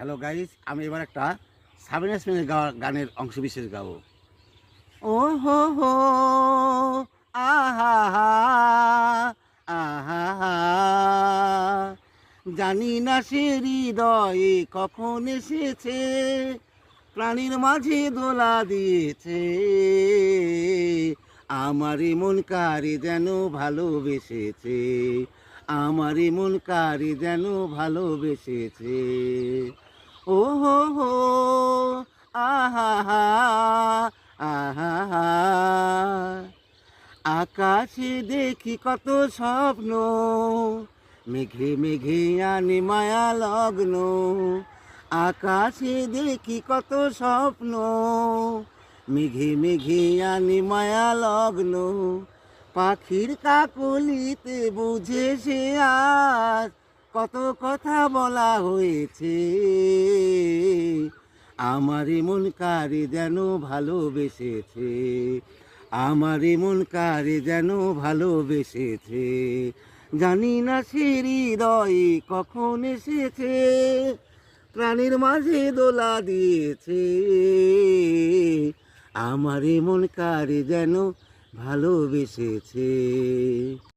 Hello guys, আমি এবার একটা সাবিনা ইয়াসমিনের গানের অংশবিশেষ গাবো। ও হো হো, আহা হা, আহা হা, জানি না সে হৃদয়ে কখন এসেছে, প্রাণীর মাঝে দোলা দিয়েছে, আমারই মন কারে যেন ভালোবেসেছে, আমারই মন কারে যেন ভালোবেসেছে। ও হো হো, আহা হা, আহা হা, আকাশে দেখি কত স্বপ্ন, মেঘে মেঘে আনে মায়া লগ্ন, আকাশে দেখি কত স্বপ্ন, মেঘে মেঘে আনে মায়া লগ্ন, পাখির কাকলিতে বুঝে সে আজ কত কথা বলা হয়েছে, আমারই মন কারে যেন ভালোবেসেছে, আমারই মন কারে যেন ভালোবেসেছে, জানি না সে হৃদয়ে কখন এসেছে, প্রাণীর মাঝে দোলা দিয়েছে, আমারই মন কারে যেন ভালোবেসেছে।